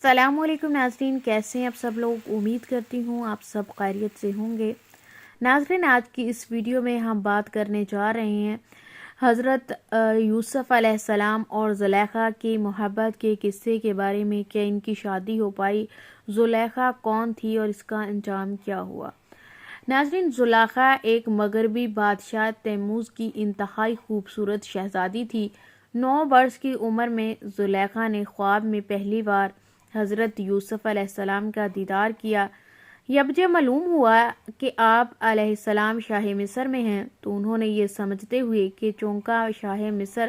السلام علیکم ناظرین، کیسے ہیں آپ سب لوگ؟ امید کرتی ہوں آپ سب خیریت سے ہوں گے۔ ناظرین، آج کی اس ویڈیو میں ہم بات کرنے جا رہے ہیں حضرت یوسف علیہ السلام اور زلیخا کی محبت کے قصے کے بارے میں کہ ان کی شادی ہو پائی، زلیخا کون تھی اور اس کا انجام کیا ہوا۔ ناظرین، زلیخا ایک مغربی بادشاہ تیموز کی انتہائی خوبصورت شہزادی تھی۔ 9 برس کی عمر میں زلیخا نے خواب میں پہلی بار حضرت یوسف علیہ السلام کا دیدار کیا۔ جب معلوم ہوا کہ آپ علیہ السلام شاہ مصر میں ہیں تو انہوں نے یہ سمجھتے ہوئے کہ چونکہ شاہ مصر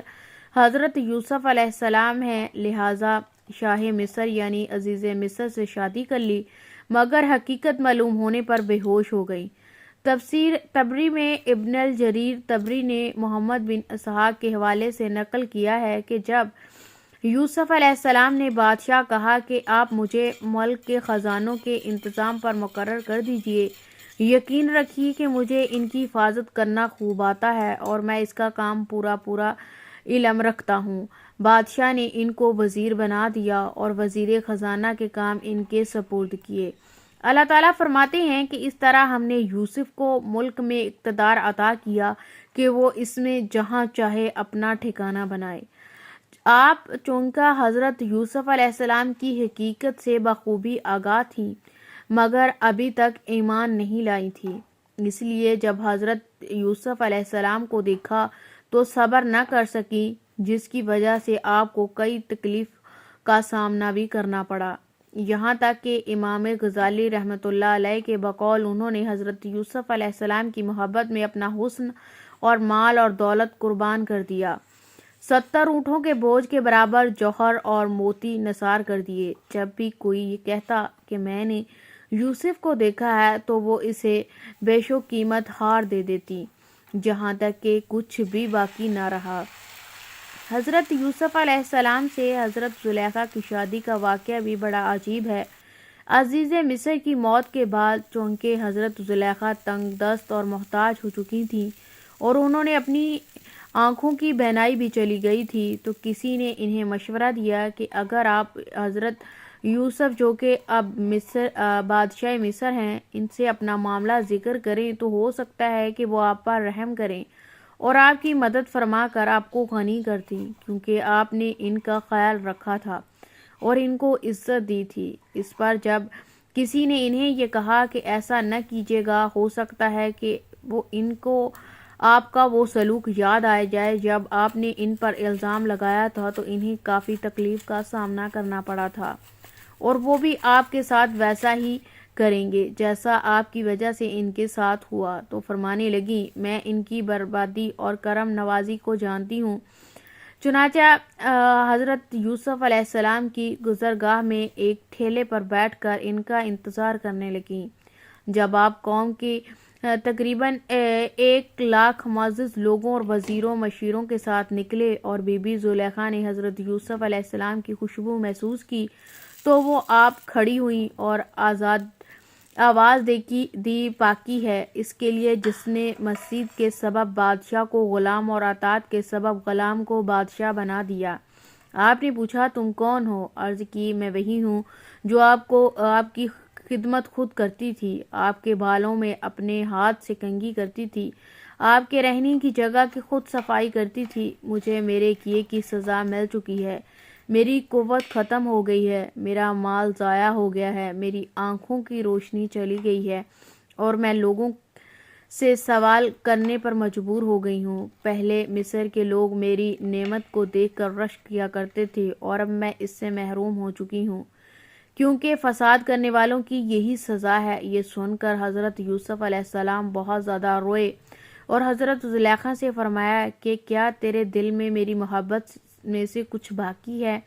حضرت یوسف علیہ السلام ہیں لہٰذا شاہ مصر یعنی عزیز مصر سے شادی کر لی، مگر حقیقت معلوم ہونے پر بے ہوش ہو گئی۔ تفسیر طبری میں ابن الجریر طبری نے محمد بن اسحاق کے حوالے سے نقل کیا ہے کہ جب یوسف علیہ السلام نے بادشاہ کہا کہ آپ مجھے ملک کے خزانوں کے انتظام پر مقرر کر دیجئے، یقین رکھیے کہ مجھے ان کی حفاظت کرنا خوب آتا ہے اور میں اس کا کام پورا علم رکھتا ہوں۔ بادشاہ نے ان کو وزیر بنا دیا اور وزیر خزانہ کے کام ان کے سپرد کیے۔ اللہ تعالیٰ فرماتے ہیں کہ اس طرح ہم نے یوسف کو ملک میں اقتدار عطا کیا کہ وہ اس میں جہاں چاہے اپنا ٹھکانہ بنائے۔ آپ چونکہ حضرت یوسف علیہ السلام کی حقیقت سے بخوبی آگاہ تھی مگر ابھی تک ایمان نہیں لائی تھی، اس لیے جب حضرت یوسف علیہ السلام کو دیکھا تو صبر نہ کر سکی، جس کی وجہ سے آپ کو کئی تکلیف کا سامنا بھی کرنا پڑا۔ یہاں تک کہ امام غزالی رحمۃ اللہ علیہ کے بقول انہوں نے حضرت یوسف علیہ السلام کی محبت میں اپنا حسن اور مال اور دولت قربان کر دیا، 70 اونٹوں کے بوجھ کے برابر جوہر اور موتی نثار کر دیے۔ جب بھی کوئی یہ کہتا کہ میں نے یوسف کو دیکھا ہے تو وہ اسے بیش و قیمت ہار دے دیتی، جہاں تک کہ کچھ بھی باقی نہ رہا۔ حضرت یوسف علیہ السلام سے حضرت زلیخا کی شادی کا واقعہ بھی بڑا عجیب ہے۔ عزیز مصر کی موت کے بعد چونکہ حضرت زلیخا تنگ دست اور محتاج ہو چکی تھیں اور انہوں نے اپنی آنکھوں کی بینائی بھی چلی گئی تھی، تو کسی نے انہیں مشورہ دیا کہ اگر آپ حضرت یوسف جو کہ اب بادشاہ مصر ہیں ان سے اپنا معاملہ ذکر کریں تو ہو سکتا ہے کہ وہ آپ پر رحم کریں اور آپ کی مدد فرما کر آپ کو غنی کرتی، کیونکہ آپ نے ان کا خیال رکھا تھا اور ان کو عزت دی تھی۔ اس پر جب کسی نے انہیں یہ کہا کہ ایسا نہ کیجیے گا، ہو سکتا ہے کہ وہ ان کو آپ کا وہ سلوک یاد آ جائے جب آپ نے ان پر الزام لگایا تھا تو انہیں کافی تکلیف کا سامنا کرنا پڑا تھا، اور وہ بھی آپ کے ساتھ ویسا ہی کریں گے جیسا آپ کی وجہ سے ان کے ساتھ ہوا۔ تو فرمانے لگی، میں ان کی بربادی اور کرم نوازی کو جانتی ہوں۔ چنانچہ حضرت یوسف علیہ السلام کی گزرگاہ میں ایک ٹھیلے پر بیٹھ کر ان کا انتظار کرنے لگیں۔ جب آپ قوم کے تقریباً 1 لاکھ معزز لوگوں اور وزیروں مشیروں کے ساتھ نکلے اور بی بی زلیخا نے حضرت یوسف علیہ السلام کی خوشبو محسوس کی تو وہ آپ کھڑی ہوئیں اور آواز دی پاکی ہے اس کے لیے جس نے مسیت کے سبب بادشاہ کو غلام اور اطاعت کے سبب غلام کو بادشاہ بنا دیا۔ آپ نے پوچھا، تم کون ہو؟ عرض کی، میں وہی ہوں جو آپ کی خدمت خود کرتی تھی، آپ کے بالوں میں اپنے ہاتھ سے کنگھی کرتی تھی، آپ کے رہنے کی جگہ کی خود صفائی کرتی تھی۔ مجھے میرے کیے کی سزا مل چکی ہے، میری قوت ختم ہو گئی ہے، میرا مال ضائع ہو گیا ہے، میری آنکھوں کی روشنی چلی گئی ہے اور میں لوگوں سے سوال کرنے پر مجبور ہو گئی ہوں۔ پہلے مصر کے لوگ میری نعمت کو دیکھ کر رشک کیا کرتے تھے اور اب میں اس سے محروم ہو چکی ہوں، کیونکہ فساد کرنے والوں کی یہی سزا ہے۔ یہ سن کر حضرت یوسف علیہ السلام بہت زیادہ روئے اور حضرت زلیخا سے فرمایا کہ کیا تیرے دل میں میری محبت میں سے کچھ باقی ہے؟